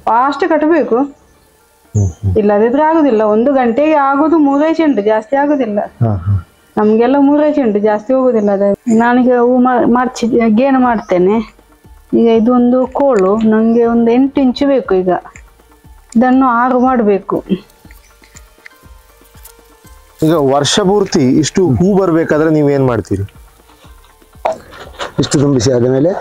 Fast ಕಟ್ಟಬೇಕು, ಇಲ್ಲದಿದ್ರೆ ಆಗುದಿಲ್ಲ. 1 ಗಂಟೆಗೆ ಆಗೋದು 3 ಚೆಂಡು, ಜಾಸ್ತಿ ಆಗುದಿಲ್ಲ. ನಮ್ಗೆಲ್ಲ 3 ಚೆಂಡು, ಜಾಸ್ತಿ ಹೋಗುದಿಲ್ಲ. ಅದ ನಾನೀಗ ಹೂ ಮರ್ಚಿ ಗೇಣು ಮಾಡ್ತೇನೆ. ಈಗ ಇದೊಂದು ಕೋಲು ನಂಗೆ ಒಂದು 8 ಇಂಚು ಬೇಕು. ಈಗ ಇದನ್ನು 6 ಮಾಡಬೇಕು. ಈಗ ವರ್ಷ ಪೂರ್ತಿ ಇಷ್ಟು ಹೂ ಬರ್ಬೇಕಾದ್ರೆ ನೀವೇನ್ ಮಾಡ್ತೀರಿ? ಇಷ್ಟು ತುಂಬಿಸಿ ಆದ ಮೇಲೆ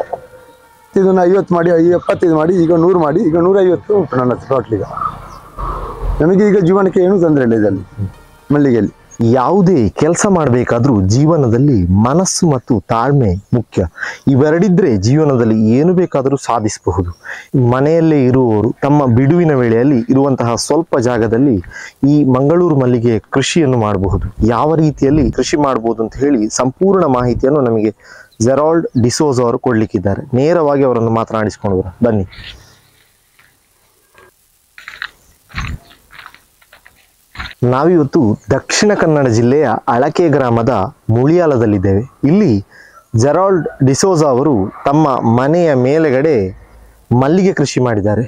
ಇದನ್ನು 50 ಮಾಡಿ 75 ಮಾಡಿ ಈಗ 100 ಮಾಡಿ ಈಗ 150 ಉಂಟು ನನ್ನ ಹತ್ರ ಟೋಟಲ್. ಈಗ ನಮಗೆ ಈಗ ಜೀವನಕ್ಕೆ ಏನು ತೊಂದರೆ ಇಲ್ಲ ಇದರಲ್ಲಿ ಮಲ್ಲಿಗೆಯಲ್ಲಿ. ಯಾವುದೇ ಕೆಲಸ ಮಾಡಬೇಕಾದ್ರೂ ಜೀವನದಲ್ಲಿ ಮನಸ್ಸು ಮತ್ತು ತಾಳ್ಮೆ ಮುಖ್ಯ. ಇವೆರಡಿದ್ರೆ ಜೀವನದಲ್ಲಿ ಏನು ಬೇಕಾದರೂ ಸಾಧಿಸಬಹುದು. ಮನೆಯಲ್ಲೇ ಇರುವವರು ತಮ್ಮ ಬಿಡುವಿನ ವೇಳೆಯಲ್ಲಿ ಇರುವಂತಹ ಸ್ವಲ್ಪ ಜಾಗದಲ್ಲಿ ಈ ಮಂಗಳೂರು ಮಲ್ಲಿಗೆ ಕೃಷಿಯನ್ನು ಮಾಡಬಹುದು. ಯಾವ ರೀತಿಯಲ್ಲಿ ಕೃಷಿ ಮಾಡಬಹುದು ಅಂತ ಹೇಳಿ ಸಂಪೂರ್ಣ ಮಾಹಿತಿಯನ್ನು ನಮಗೆ ಜೆರಾಲ್ಡ್ ಡಿಸೋಜ ಅವರು ಕೊಡ್ಲಿಕ್ಕಿದ್ದಾರೆ. ನೇರವಾಗಿ ಅವರನ್ನು ಮಾತನಾಡಿಸಿಕೊಂಡು ಬನ್ನಿ. ನಾವಿವತ್ತು ದಕ್ಷಿಣ ಕನ್ನಡ ಜಿಲ್ಲೆಯ ಅಳಕೆ ಗ್ರಾಮದ ಮುಳಿಯಾಲದಲ್ಲಿದ್ದೇವೆ. ಇಲ್ಲಿ ಜೆರಾಲ್ಡ್ ಡಿಸೋಜ ಅವರು ತಮ್ಮ ಮನೆಯ ಮೇಲೆಗಡೆ ಮಲ್ಲಿಗೆ ಕೃಷಿ ಮಾಡಿದ್ದಾರೆ.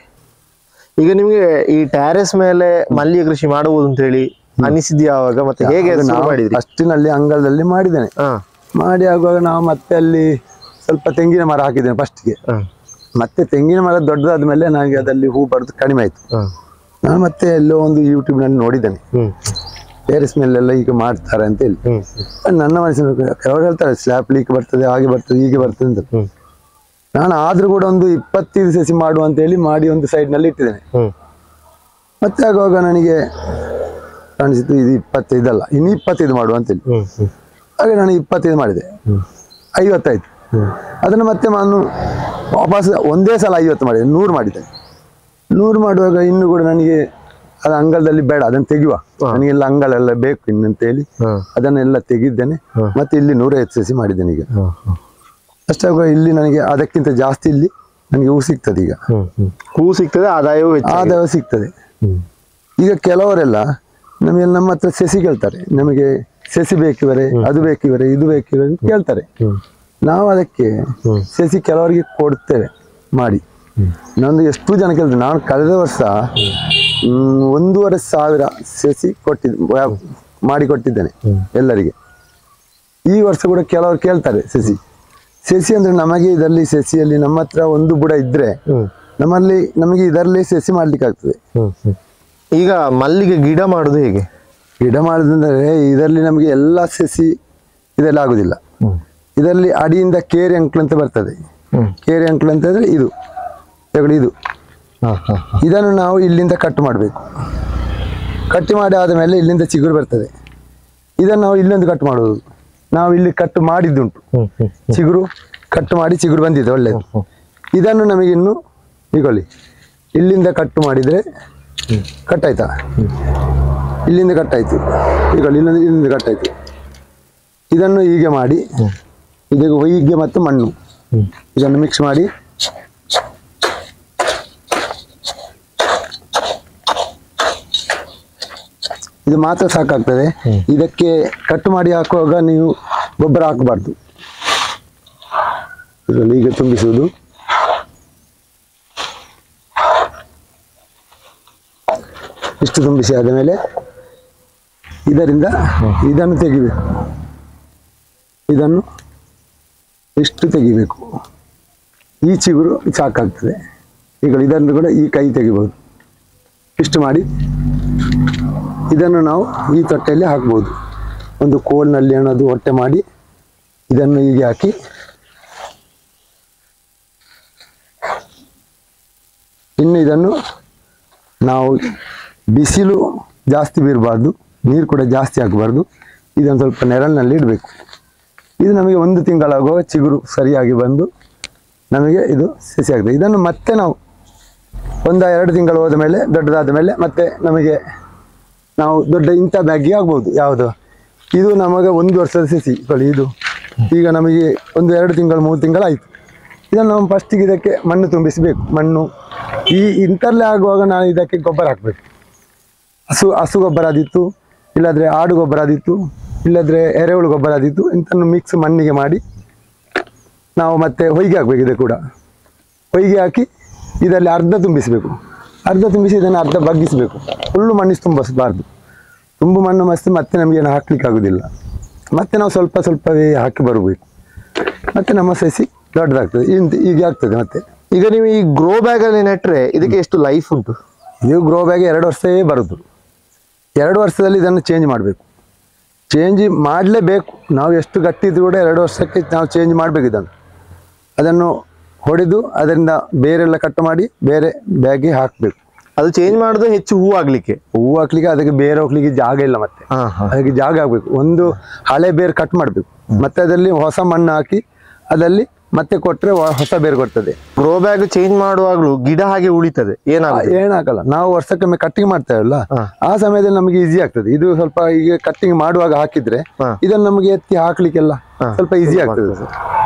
ಈಗ ನಿಮಗೆ ಈ ಟೆರೆಸ್ ಮೇಲೆ ಮಲ್ಲಿಗೆ ಕೃಷಿ ಮಾಡಬಹುದು ಅಂತ ಹೇಳಿ ಅನಿಸಿದ್ಯಾವಾಗ, ಮತ್ತೆ ಹೇಗೆ ಮಾಡಿದ್ರಿ? ಫಸ್ಟಿನಲ್ಲಿ ಅಂಗಳದಲ್ಲಿ ಮಾಡಿದ್ದೇನೆ. ಮಾಡಿ ಆಗುವಾಗ ನಾವು ಮತ್ತೆ ಅಲ್ಲಿ ಸ್ವಲ್ಪ ತೆಂಗಿನ ಮರ ಹಾಕಿದ್ದೇನೆ ಫಸ್ಟ್ಗೆ. ಮತ್ತೆ ತೆಂಗಿನ ಮರ ದೊಡ್ಡದಾದ ಮೇಲೆ ನನಗೆ ಅದರಲ್ಲಿ ಹೂ ಬರೋದು ಕಡಿಮೆ ಆಯ್ತು. ನಾನು ಮತ್ತೆ ಎಲ್ಲೋ ಒಂದು ಯೂಟ್ಯೂಬ್ ನಲ್ಲಿ ನೋಡಿದ್ದೇನೆ ಟೆರೆಸ್ ಮೇಲೆಲ್ಲ ಈಗ ಮಾಡ್ತಾರೆ ಅಂತ ಹೇಳಿ. ನನ್ನ ಮನಸ್ಸಿನ ಕೆಲವರು ಹೇಳ್ತಾರೆ ಸ್ಲ್ಯಾಪ್ ಲೀಕ್ ಬರ್ತದೆ, ಹಾಗೆ ಬರ್ತದೆ, ಹೀಗೆ ಬರ್ತದೆ ಅಂತ. ನಾನು ಆದ್ರೂ ಕೂಡ ಒಂದು 25 ಸಸಿ ಮಾಡುವ ಅಂತ ಹೇಳಿ ಮಾಡಿ ಒಂದು ಸೈಡ್ ನಲ್ಲಿ ಇಟ್ಟಿದ್ದೇನೆ. ಮತ್ತೆ ಆಗುವಾಗ ನನಗೆ ಕಾಣಿಸಿತು ಇದು 25 ಅಲ್ಲ, ಇನ್ನು 25 ಮಾಡುವ ಅಂತ ಹೇಳಿ. ಹಾಗೆ ನಾನು 25 ಮಾಡಿದೆ, 50 ಆಯ್ತು. ಅದನ್ನು ಮತ್ತೆ ನಾನು ವಾಪಸ್ ಒಂದೇ ಸಲ 50 ಮಾಡಿದೆ, 100 ಮಾಡಿದೆ. 100 ಮಾಡುವಾಗ ಇನ್ನು ಕೂಡ ನನಗೆ ಅದು ಅಂಗಳದಲ್ಲಿ ಬೇಡ, ಅದನ್ನು ತೆಗೆಯುವ, ನನಗೆಲ್ಲ ಅಂಗಳೆಲ್ಲ ಬೇಕು ಇನ್ನಂತ ಹೇಳಿ ಅದನ್ನೆಲ್ಲ ತೆಗಿದ್ದೇನೆ. ಮತ್ತೆ ಇಲ್ಲಿ 150 ಸಸಿ ಮಾಡಿದ್ದೇನೆ. ಈಗ ಅಷ್ಟಾಗುವ ಇಲ್ಲಿ ನನಗೆ ಅದಕ್ಕಿಂತ ಜಾಸ್ತಿ ಇಲ್ಲಿ ನನಗೆ ಹೂ ಸಿಗ್ತದೆ. ಈಗ ಹೂ ಸಿಗ್ತದೆ, ಆದಾಯ ಸಿಗ್ತದೆ. ಈಗ ಕೆಲವರೆಲ್ಲ ನಮಗೆ ನಮ್ಮ ಹತ್ರ ಸಸಿ ಕೇಳ್ತಾರೆ, ನಮಗೆ ಸಸಿ ಬೇಕಿವರೆ, ಅದು ಬೇಕಿವರೆ, ಇದು ಬೇಕಿವರೆ ಅಂತ ಕೇಳ್ತಾರೆ. ನಾವು ಅದಕ್ಕೆ ಸಸಿ ಕೆಲವರಿಗೆ ಕೊಡ್ತೇವೆ ಮಾಡಿ. ನಂದು ಎಷ್ಟು ಜನ ಕೇಳಿದ್ರು. ನಾನು ಕಳೆದ ವರ್ಷ 1,500 ಸಸಿ ಮಾಡಿ ಕೊಟ್ಟಿದ್ದೇನೆ ಎಲ್ಲರಿಗೆ. ಈ ವರ್ಷ ಕೂಡ ಕೆಲವರು ಕೇಳ್ತಾರೆ ಸಸಿ. ಸಸಿ ಅಂದ್ರೆ ನಮಗೆ ಇದರಲ್ಲಿ ಸಸಿಯಲ್ಲಿ ನಮ್ಮ ಹತ್ರ ಒಂದು ಬುಡ ಇದ್ರೆ ನಮಗೆ ಇದರಲ್ಲಿ ಸಸಿ ಮಾಡ್ಲಿಕ್ಕೆ ಆಗ್ತದೆ. ಈಗ ಮಲ್ಲಿಗೆ ಗಿಡ ಮಾಡುದು ಹೇಗೆ? ಗಿಡ ಮಾಡುದಂದ್ರೆ ಇದರಲ್ಲಿ ನಮಗೆ ಎಲ್ಲ ಸಸಿ ಇದೆಲ್ಲ ಆಗುದಿಲ್ಲ. ಇದರಲ್ಲಿ ಅಡಿಯಿಂದ ಕೇರಿ ಅಂಕಲ್ ಅಂತ ಬರ್ತದೆ. ಕೇರಿ ಅಂಕಲ್ ಅಂತ ಹೇಳಿದ್ರೆ ಇದು ಇದನ್ನು ನಾವು ಇಲ್ಲಿಂದ ಕಟ್ ಮಾಡಬೇಕು. ಕಟ್ ಮಾಡಿ ಆದ ಮೇಲೆ ಇಲ್ಲಿಂದ ಚಿಗುರು ಬರ್ತದೆ. ಇದನ್ನು ನಾವು ಇಲ್ಲೊಂದು ಕಟ್ ಮಾಡುವುದು. ನಾವು ಇಲ್ಲಿ ಕಟ್ ಮಾಡಿದ್ದುಂಟು, ಚಿಗುರು ಕಟ್ ಮಾಡಿ ಚಿಗುರು ಬಂದಿದೆ ಒಳ್ಳೆಯದು. ಇದನ್ನು ನಮಗೆ ಇನ್ನು ಈಗೊಳ್ಳಿ ಇಲ್ಲಿಂದ ಕಟ್ ಮಾಡಿದರೆ ಕಟ್ ಆಯ್ತಾ, ಇಲ್ಲಿಂದ ಕಟ್ ಆಯ್ತು, ಈಗೊಳ್ಳಿ ಇಲ್ಲಿಂದ ಕಟ್ ಆಯ್ತು. ಇದನ್ನು ಹೀಗೆ ಮಾಡಿ ಇದಕ್ಕೆ ಹೊಯ್ಗೆ ಮತ್ತು ಮಣ್ಣು ಇದನ್ನು ಮಿಕ್ಸ್ ಮಾಡಿ ಇದು ಮಾತ್ರ ಸಾಕಾಗ್ತದೆ. ಇದಕ್ಕೆ ಕಟ್ ಮಾಡಿ ಹಾಕುವಾಗ ನೀವು ಗೊಬ್ಬರ ಹಾಕಬಾರ್ದು. ಇದರಲ್ಲಿ ಈಗ ತುಂಬಿಸುವುದು. ಇಷ್ಟು ತುಂಬಿಸಿ ಆದ ಮೇಲೆ ಇದರಿಂದ ಇದನ್ನು ತೆಗಿಬೇಕು. ಇದನ್ನು ಇಷ್ಟು ತೆಗಿಬೇಕು. ಈ ಚಿಗುರು ಸಾಕಾಗ್ತದೆ. ಈಗ ಇದನ್ನು ಕೂಡ ಈ ಕೈ ತೆಗಿಬಹುದು. ಇಷ್ಟು ಮಾಡಿ ಇದನ್ನು ನಾವು ಈ ತೊಟ್ಟೆಯಲ್ಲಿ ಹಾಕ್ಬೋದು. ಒಂದು ಕೋಲ್ನಲ್ಲಿ ಅನ್ನೋದು ಹೊಟ್ಟೆ ಮಾಡಿ ಇದನ್ನು ಹೀಗೆ ಹಾಕಿ ಇನ್ನು ಇದನ್ನು ನಾವು ಬಿಸಿಲು ಜಾಸ್ತಿ ಬೀರಬಾರ್ದು, ನೀರು ಕೂಡ ಜಾಸ್ತಿ ಹಾಕಬಾರ್ದು. ಇದನ್ನು ಸ್ವಲ್ಪ ನೆರಳಿನಲ್ಲಿ ಇಡಬೇಕು. ಇದು ನಮಗೆ 1 ತಿಂಗಳಾಗುವ ಚಿಗುರು ಸರಿಯಾಗಿ ಬಂದು ನಮಗೆ ಇದು ಸಸಿ ಆಗ್ತದೆ. ಇದನ್ನು ಮತ್ತೆ ನಾವು 1-2 ತಿಂಗಳು ಹೋದ ಮೇಲೆ ದೊಡ್ಡದಾದ ಮೇಲೆ ಮತ್ತೆ ನಮಗೆ ನಾವು ದೊಡ್ಡ ಇಂಥ ಬ್ಯಾಗಿಗೆ ಆಗ್ಬೋದು. ಯಾವುದು ಇದು ನಮಗೆ 1 ವರ್ಷದ ಸಸಿ ಇದು ಈಗ ನಮಗೆ 1-2 ತಿಂಗಳು 3 ತಿಂಗಳು ಆಯಿತು. ಇದನ್ನು ನಾವು ಫಸ್ಟಿಗೆ ಇದಕ್ಕೆ ಮಣ್ಣು ತುಂಬಿಸಬೇಕು. ಮಣ್ಣು ಈ ಇಂಥಲ್ಲೇ ಆಗುವಾಗ ನಾನು ಇದಕ್ಕೆ ಗೊಬ್ಬರ ಹಾಕಬೇಕು. ಹಸು ಗೊಬ್ಬರ ಆದಿತ್ತು, ಇಲ್ಲಾಂದರೆ ಆಡು ಗೊಬ್ಬರ ಆದಿತ್ತು, ಇಲ್ಲಾಂದರೆ ಎರೆಹುಳು ಗೊಬ್ಬರ ಆದಿತ್ತು. ಇಂಥನ್ನು ಮಿಕ್ಸ್ ಮಣ್ಣಿಗೆ ಮಾಡಿ ನಾವು ಮತ್ತೆ ಹೊಯ್ಗೆ ಹಾಕಬೇಕು. ಇದು ಕೂಡ ಹೊಯ್ಗೆ ಹಾಕಿ ಇದರಲ್ಲಿ ಅರ್ಧ ತುಂಬಿಸಬೇಕು. ಅರ್ಧ ತುಂಬಿಸಿ ಇದನ್ನು ಅರ್ಧ ಬಗ್ಗಿಸಬೇಕು. ಫುಲ್ಲು ಮಣ್ಣಿಸಿ ತುಂಬಿಸಬಾರ್ದು. ತುಂಬು ಮಣ್ಣು ಮಸ್ತಿ ಮತ್ತೆ ನಮಗೆ ಏನು ಹಾಕ್ಲಿಕ್ಕೆ ಆಗೋದಿಲ್ಲ. ಮತ್ತೆ ನಾವು ಸ್ವಲ್ಪ ಸ್ವಲ್ಪವೇ ಹಾಕಿ ಬರಬೇಕು. ಮತ್ತೆ ನಮ್ಮ ಸಸಿ ದೊಡ್ಡದಾಗ್ತದೆ. ಈಗ ಆಗ್ತದೆ. ಮತ್ತೆ ಈಗ ನೀವು ಈ ಗ್ರೋ ಬ್ಯಾಗ್ ಅಲ್ಲಿ ನೆಟ್ರೆ ಇದಕ್ಕೆ ಎಷ್ಟು ಲೈಫ್ ಉಂಟು? ಇದು ಗ್ರೋ ಬ್ಯಾಗ್ 2 ವರ್ಷವೇ ಬರುದು. 2 ವರ್ಷದಲ್ಲಿ ಇದನ್ನು ಚೇಂಜ್ ಮಾಡಬೇಕು. ಚೇಂಜ್ ಮಾಡಲೇಬೇಕು. ನಾವು ಎಷ್ಟು ಗಟ್ಟಿ ಇದ್ರೂ ಕೂಡ 2 ವರ್ಷಕ್ಕೆ ನಾವು ಚೇಂಜ್ ಮಾಡಬೇಕು. ಅದನ್ನು ಹೊಡೆದು ಅದರಿಂದ ಬೇರೆಲ್ಲ ಕಟ್ ಮಾಡಿ ಬೇರೆ ಬ್ಯಾಗ್ಗೆ ಹಾಕಬೇಕು. ಅದು ಚೇಂಜ್ ಮಾಡೋದು ಹೆಚ್ಚು ಹೂ ಹಾಕ್ಲಿಕ್ಕೆ ಅದಕ್ಕೆ ಬೇರೆ ಹೋಗ್ಲಿಕ್ಕೆ ಜಾಗ ಇಲ್ಲ. ಮತ್ತೆ ಅದಕ್ಕೆ ಜಾಗ ಆಗ್ಬೇಕು. ಒಂದು ಹಳೆ ಬೇರೆ ಕಟ್ ಮಾಡಬೇಕು. ಮತ್ತೆ ಅದರಲ್ಲಿ ಹೊಸ ಮಣ್ಣು ಹಾಕಿ ಅದರಲ್ಲಿ ಮತ್ತೆ ಕೊಟ್ರೆ ಹೊಸ ಬೇರೆ ಕೊಡ್ತದೆ. ಗ್ರೋ ಬ್ಯಾಗ್ ಚೇಂಜ್ ಮಾಡುವಾಗಲೂ ಗಿಡ ಹಾಗೆ ಉಳಿತದೆ, ಏನಾಗಲ್ಲ. ನಾವು ವರ್ಷಕ್ಕೊಮ್ಮೆ ಕಟ್ಟಿಂಗ್ ಮಾಡ್ತೇವಲ್ಲ, ಆ ಸಮಯದಲ್ಲಿ ನಮಗೆ ಈಸಿ ಆಗ್ತದೆ. ಇದು ಸ್ವಲ್ಪ ಈಗ ಕಟ್ಟಿಂಗ್ ಮಾಡುವಾಗ ಹಾಕಿದ್ರೆ ಇದನ್ನು ನಮಗೆ ಎತ್ತಿ ಹಾಕ್ಲಿಕ್ಕೆಲ್ಲ ಸ್ವಲ್ಪ ಈಸಿ ಆಗ್ತದೆ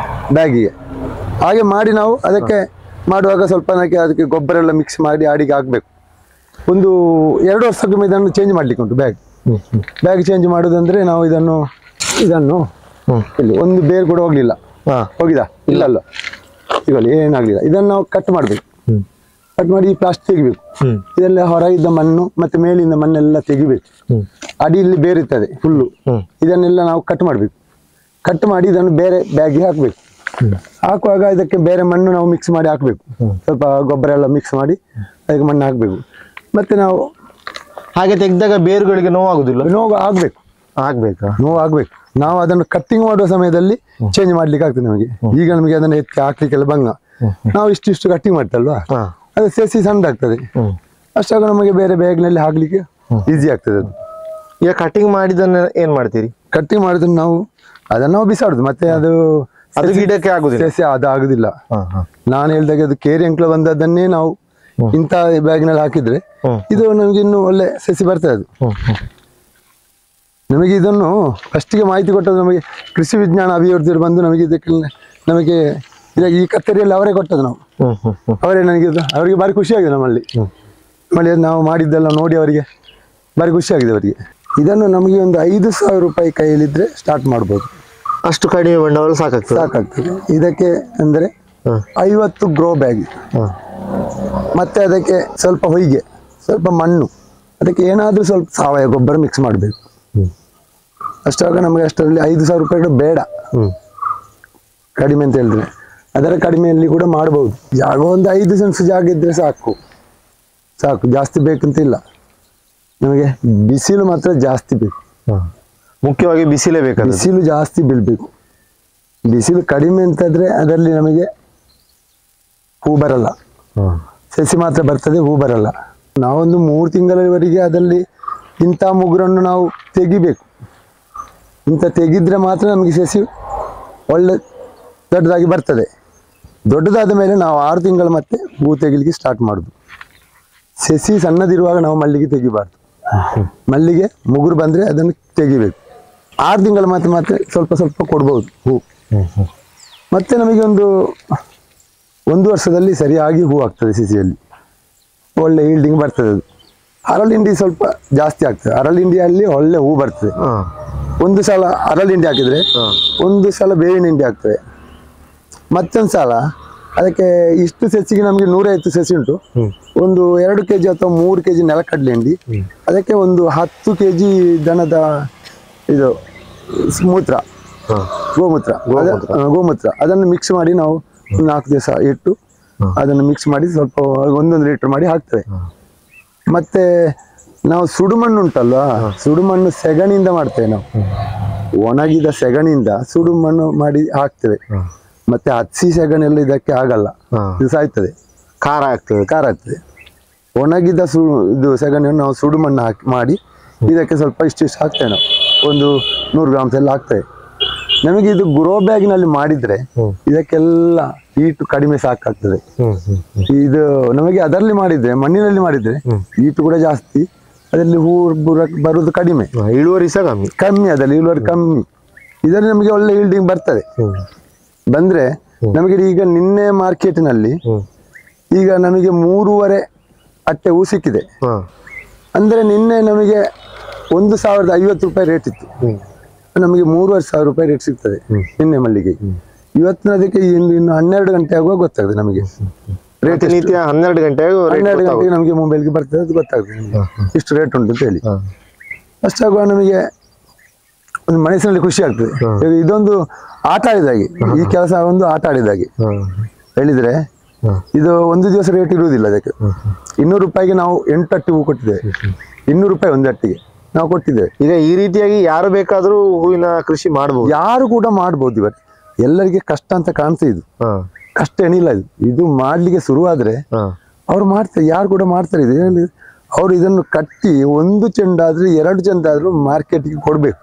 ಬ್ಯಾಗಿಗೆ. ಹಾಗೆ ಮಾಡಿ ನಾವು ಅದಕ್ಕೆ ಮಾಡುವಾಗ ಸ್ವಲ್ಪ ಅದಕ್ಕೆ ಗೊಬ್ಬರ ಎಲ್ಲ ಮಿಕ್ಸ್ ಮಾಡಿ ಅಡಿಗೆ ಹಾಕ್ಬೇಕು. ಒಂದು 2 ವರ್ಷಕ್ಕೊಮ್ಮೆ ಇದನ್ನು ಚೇಂಜ್ ಮಾಡ್ಲಿಕ್ಕೆ ಉಂಟು. ಬ್ಯಾಗ್ ಚೇಂಜ್ ಮಾಡುದಂದ್ರೆ ನಾವು ಇದನ್ನು ಇಲ್ಲಿ ಒಂದು ಬೇರೆ ಕೂಡ ಹೋಗ್ಲಿಲ್ಲ. ಹೋಗಿದಾ? ಇಲ್ಲಲ್ಲ, ಇವಾಗ ಏನಾಗ್ಲಿಲ್ಲ. ಇದನ್ನು ನಾವು ಕಟ್ ಮಾಡ್ಬೇಕು. ಕಟ್ ಮಾಡಿ ಈ ಪ್ಲಾಸ್ಟಿಕ್ ತೆಗಿಬೇಕು. ಇದೆಲ್ಲ ಹೊರಗಿದ್ದ ಮಣ್ಣು ಮತ್ತೆ ಮೇಲಿಂದ ಮಣ್ಣೆಲ್ಲ ತೆಗಿಬೇಕು. ಅಡಿ ಇಲ್ಲಿ ಬೇರೆ ಇರ್ತದೆ ಫುಲ್ಲು. ಇದನ್ನೆಲ್ಲ ನಾವು ಕಟ್ ಮಾಡ್ಬೇಕು. ಕಟ್ ಮಾಡಿ ಇದನ್ನು ಬೇರೆ ಬ್ಯಾಗಿಗೆ ಹಾಕ್ಬೇಕು. ಹಾಕುವಾಗ ಇದಕ್ಕೆ ಬೇರೆ ಮಣ್ಣು ನಾವು ಮಿಕ್ಸ್ ಮಾಡಿ ಹಾಕ್ಬೇಕು. ಸ್ವಲ್ಪ ಗೊಬ್ಬರ ಎಲ್ಲ ಮಿಕ್ಸ್ ಮಾಡಿ ಅದಕ್ಕೆ ಮಣ್ಣು ಹಾಕ್ಬೇಕು. ಮತ್ತೆ ನಾವು ಹಾಗೆ ತೆಗೆದಾಗ ಬೇರುಗಳಿಗೆ ನೋವಾಗುದಿಲ್ಲ? ನೋವು ಆಗ್ಬೇಕು. ನೋವು ಆಗ್ಬೇಕು. ನಾವು ಅದನ್ನು ಕಟ್ಟಿಂಗ್ ಮಾಡುವ ಸಮಯದಲ್ಲಿ ಚೇಂಜ್ ಮಾಡ್ಲಿಕ್ಕೆ ಆಗ್ತದೆ ನಮಗೆ. ಈಗ ನಮಗೆ ಅದನ್ನು ಎತ್ತಿ ಹಾಕ್ಲಿಕ್ಕೆಲ್ಲ ಭಂಗ. ನಾವು ಇಷ್ಟು ಕಟ್ಟಿಂಗ್ ಮಾಡ್ತಲ್ವಾ, ಅದು ಸಸಿ ಸಣ್ಣದಾಗ್ತದೆ. ಅಷ್ಟಾಗ ನಮಗೆ ಬೇರೆ ಬ್ಯಾಗ್ನಲ್ಲಿ ಹಾಕ್ಲಿಕ್ಕೆ ಈಸಿ ಆಗ್ತದೆ. ಅದು ಈಗ ಕಟ್ಟಿಂಗ್ ಮಾಡಿದನ್ನ ಏನ್ ಮಾಡ್ತೀರಿ? ಕಟ್ಟಿಂಗ್ ಮಾಡಿದ್ರೆ ಅದನ್ನು ನಾವು ಬಿಸಾಡುದು. ಮತ್ತೆ ಅದು ಗಿಡಕ್ಕೆ ಆಗುದಿಲ್ಲ, ಸಸಿ ಅದು ಆಗುದಿಲ್ಲ. ನಾನು ಹೇಳ್ದಾಗ ಅದು ಕೇರಿ ಅಂಕ್ಲ ಬಂದದ್ದನ್ನೇ ನಾವು ಇಂಥ ಬ್ಯಾಗ್ನಲ್ಲಿ ಹಾಕಿದ್ರೆ ಇದು ನಮಗೆ ಇನ್ನು ಒಳ್ಳೆ ಸಸಿ ಬರ್ತದೆ. ಅದು ನಮಗೆ ಇದನ್ನು ಫಸ್ಟಿಗೆ ಮಾಹಿತಿ ಕೊಟ್ಟದ್ದು ನಮಗೆ ಕೃಷಿ ವಿಜ್ಞಾನ ಅಭಿವೃದ್ಧಿಯವರು ಬಂದು ನಮಗೆ ಈ ಕತ್ತರಿಯಲ್ಲಿ ಅವರೇ ಕೊಟ್ಟದ್ದು. ಅವರೇ ಅವರಿಗೆ ಭಾರಿ ಖುಷಿಯಾಗಿದೆ. ನಮ್ಮಲ್ಲಿ ನಾವು ಮಾಡಿದ್ದೆಲ್ಲ ನೋಡಿ ಅವರಿಗೆ ಭಾರಿ ಖುಷಿಯಾಗಿದೆ. ಅವರಿಗೆ ಇದನ್ನು ನಮಗೆ ಒಂದು 5,000 ರೂಪಾಯಿ ಕೈಯಲ್ಲಿದ್ರೆ ಸ್ಟಾರ್ಟ್ ಮಾಡ್ಬೋದು. ಅಷ್ಟು ಕಡಿಮೆ ಬಂಡವಾಳ ಸಾಕಾಗ್ತದೆ ಇದಕ್ಕೆ. ಅಂದರೆ 50 ಗ್ರೋ ಬ್ಯಾಗ್, ಮತ್ತೆ ಅದಕ್ಕೆ ಸ್ವಲ್ಪ ಹೊಯ್ಗೆ, ಸ್ವಲ್ಪ ಮಣ್ಣು, ಅದಕ್ಕೆ ಏನಾದರೂ ಸ್ವಲ್ಪ ಸಾವಯವ ಗೊಬ್ಬರ ಮಿಕ್ಸ್ ಮಾಡಬೇಕು. ಅಷ್ಟಾಗ ನಮಗೆ ಅಷ್ಟರಲ್ಲಿ 5,000 ರೂಪಾಯಿ ಬೇಡ, ಕಡಿಮೆ ಅಂತ ಹೇಳಿದ್ರೆ. ಅದರ ಕಡಿಮೆಯಲ್ಲಿ ಕೂಡ ಮಾಡ್ಬೋದು. ಜಾಗ ಒಂದು 5 ಸೆನ್ಸ್ ಜಾಗ ಇದ್ರೆ ಸಾಕು, ಜಾಸ್ತಿ ಬೇಕಂತಿಲ್ಲ ನಮಗೆ. ಬಿಸಿಲು ಮಾತ್ರ ಜಾಸ್ತಿ ಬೇಕು. ಮುಖ್ಯವಾಗಿ ಬಿಸಿಲೇ ಬೇಕು. ಬಿಸಿಲು ಜಾಸ್ತಿ ಬೀಳ್ಬೇಕು. ಬಿಸಿಲು ಕಡಿಮೆ ಅಂತಂದ್ರೆ ಅದರಲ್ಲಿ ನಮಗೆ ಹೂ ಬರಲ್ಲ. ಸಸಿ ಮಾತ್ರ ಬರ್ತದೆ, ಹೂ ಬರಲ್ಲ. ನಾವೊಂದು 3 ತಿಂಗಳವರೆಗೆ ಅದರಲ್ಲಿ ಇಂಥ ಮುಗುರನ್ನು ನಾವು ತೆಗಿಬೇಕು. ತೆಗಿದ್ರೆ ಮಾತ್ರ ನಮಗೆ ಸಸಿ ಒಳ್ಳೆ ದೊಡ್ಡದಾಗಿ ಬರ್ತದೆ. ದೊಡ್ಡದಾದ ಮೇಲೆ ನಾವು 6 ತಿಂಗಳು ಮತ್ತೆ ಹೂ ತೆಗಿಲಿಕ್ಕೆ ಸ್ಟಾರ್ಟ್ ಮಾಡುದು. ಸಸಿ ಸಣ್ಣದಿರುವಾಗ ನಾವು ಮಲ್ಲಿಗೆ ತೆಗಿಬಾರ್ದು. ಮಲ್ಲಿಗೆ ಮುಗುರು ಬಂದ್ರೆ ಅದನ್ನು ತೆಗಿಬೇಕು. 6 ತಿಂಗಳು ಮತ್ತೆ ಸ್ವಲ್ಪ ಸ್ವಲ್ಪ ಕೊಡ್ಬೋದು ಹೂ. ಮತ್ತೆ ನಮಗೆ ಒಂದು ವರ್ಷದಲ್ಲಿ ಸರಿಯಾಗಿ ಹೂ ಆಗ್ತದೆ. ಸಸಿಯಲ್ಲಿ ಒಳ್ಳೆ ಈಲ್ಡಿಂಗ್ ಬರ್ತದೆ. ಅದು ಅರಳಿಂಡಿ ಸ್ವಲ್ಪ ಜಾಸ್ತಿ ಆಗ್ತದೆ. ಅರಳಿಂಡಿಯಲ್ಲಿ ಒಳ್ಳೆ ಹೂ ಬರ್ತದೆ. ಒಂದು ಸಲ ಅರಳಿಂಡಿ ಹಾಕಿದ್ರೆ ಒಂದು ಸಲ ಬೇವಿನ ಹಿಂಡಿ ಆಗ್ತದೆ. ಮತ್ತೊಂದು ಸಲ ಅದಕ್ಕೆ ಇಷ್ಟು ಸಸಿಗೆ ನಮಗೆ 150 ಸಸಿ ಉಂಟು. ಒಂದು 2 kg ಅಥವಾ 3 kg ನೆಲಕಡಲೆ ಹಿಂಡಿ, ಅದಕ್ಕೆ ಒಂದು 10 kg ದನದ ಇದು ಮೂತ್ರ, ಗೋಮೂತ್ರ ಅದನ್ನು ಮಿಕ್ಸ್ ಮಾಡಿ ನಾವು 4 ದಿವಸ ಇಟ್ಟು ಅದನ್ನು ಮಿಕ್ಸ್ ಮಾಡಿ ಸ್ವಲ್ಪ 1 ಲೀಟರ್ ಮಾಡಿ ಹಾಕ್ತೇವೆ. ಮತ್ತೆ ನಾವು ಸುಡುಮಣ್ಣು ಉಂಟಲ್ವಾ, ಸುಡುಮಣ್ಣು ಸೆಗಣಿಯಿಂದ ಮಾಡ್ತೇವೆ. ನಾವು ಒಣಗಿದ ಸೆಗಣಿಯಿಂದ ಸುಡುಮಣ್ಣು ಮಾಡಿ ಹಾಕ್ತೇವೆ. ಮತ್ತೆ ಹಸಿ ಸೆಗಣೆಲ್ಲ ಇದಕ್ಕೆ ಆಗಲ್ಲ, ಇದು ಸಾಯ್ತದೆ, ಖಾರ ಆಗ್ತದೆ. ಒಣಗಿದ ಇದು ಸೆಗಣಿಯನ್ನು ನಾವು ಸುಡುಮಣ್ಣು ಮಾಡಿ ಇದಕ್ಕೆ ಸ್ವಲ್ಪ ಇಷ್ಟು ಹಾಕ್ತೇವೆ. ನಾವು ಒಂದು 100 ಗ್ರಾಮ್ಸ್ ಎಲ್ಲ ಹಾಕ್ತೇವೆ. ನಮಗೆ ಇದು ಗ್ರೋ ಬ್ಯಾಗ್ನಲ್ಲಿ ಮಾಡಿದ್ರೆ ಇದಕ್ಕೆಲ್ಲ ಹೀಟು ಕಡಿಮೆ ಸಾಕಾಗ್ತದೆ. ಇದು ನಮಗೆ ಅದರಲ್ಲಿ ಮಾಡಿದ್ರೆ, ಮಣ್ಣಿನಲ್ಲಿ ಮಾಡಿದ್ರೆ ಹೀಟು ಕೂಡ ಜಾಸ್ತಿ, ಅದರಲ್ಲಿ ಹೂ ಬರುವುದು ಕಡಿಮೆ, ಇಳುವರಿ ಸಹ ಕಮ್ಮಿ. ಅದರಲ್ಲಿ ಇಳುವರಿ ಕಮ್ಮಿ. ಇದರಲ್ಲಿ ನಮಗೆ ಒಳ್ಳೆ ಈಲ್ಡಿಂಗ್ ಬರ್ತದೆ. ಬಂದ್ರೆ ನಮಗೆ ಈಗ ನಿನ್ನೆ ಮಾರ್ಕೆಟ್ನಲ್ಲಿ ಈಗ ನಮಗೆ 3.5 ಅಟ್ಟೆ ಹೂ ಸಿಕ್ಕಿದೆ. ಅಂದ್ರೆ ನಿನ್ನೆ ನಮಗೆ 1,050 ರೂಪಾಯಿ ರೇಟ್ ಇತ್ತು. ನಮಗೆ 3,500 ರೂಪಾಯಿ ರೇಟ್ ಸಿಗ್ತದೆ ನಿನ್ನೆ ಮಲ್ಲಿಗೆ. ಇವತ್ತಿನ ಅದಕ್ಕೆ ಇನ್ನು 12 ಗಂಟೆ ಆಗುವಾಗ ಗೊತ್ತಾಗ್ತದೆ ನಮಗೆ ಪ್ರತಿನಿತ್ಯ 12 ಗಂಟೆಗೆ 12 ಗಂಟೆಗೆ ನಮಗೆ ಮೊಬೈಲ್ಗೆ ಬರ್ತದೆ, ಅದು ಗೊತ್ತಾಗ್ತದೆ ನಮಗೆ ಇಷ್ಟು ರೇಟ್ ಉಂಟು ಅಂತ ಹೇಳಿ. ಅಷ್ಟಾಗುವ ನಮಗೆ ಒಂದು ಮನಸ್ಸಿನಲ್ಲಿ ಖುಷಿ ಆಗ್ತದೆ. ಇದೊಂದು ಆಟ ಆಡಿದಾಗೆ, ಈ ಕೆಲಸ ಒಂದು ಆಟ ಆಡಿದಾಗೆ ಹೇಳಿದ್ರೆ ಇದು ಒಂದು ದಿವಸ ರೇಟ್ ಇರುವುದಿಲ್ಲ. ಅದಕ್ಕೆ 200 ರೂಪಾಯಿಗೆ ನಾವು 8 ಅಟ್ಟಿ ಹೂ ಕೊಟ್ಟಿದ್ದೇವೆ. 200 ರೂಪಾಯಿ ಒಂದು ಅಟ್ಟಿಗೆ ನಾವು ಕೊಟ್ಟಿದ್ದೇವೆ. ಈಗ ಈ ರೀತಿಯಾಗಿ ಯಾರು ಬೇಕಾದ್ರೂ ಹೂವಿನ ಕೃಷಿ ಮಾಡಬಹುದು, ಯಾರು ಕೂಡ ಮಾಡ್ಬೋದು. ಇವತ್ತು ಎಲ್ಲರಿಗೆ ಕಷ್ಟ ಅಂತ ಕಾಣ್ತದೆ, ಇದು ಕಷ್ಟ ಏನಿಲ್ಲ. ಇದು ಮಾಡ್ಲಿಕ್ಕೆ ಶುರುವಾದ್ರೆ ಅವ್ರು ಮಾಡ್ತಾರೆ, ಯಾರು ಕೂಡ ಮಾಡ್ತಾರೆ. ಇದು ಅವ್ರು ಇದನ್ನು ಕಟ್ಟಿ ಒಂದು ಚೆಂಡಾದ್ರೆ 2 ಚೆಂಡಾದ್ರೂ ಮಾರ್ಕೆಟ್ಗೆ ಕೊಡ್ಬೇಕು.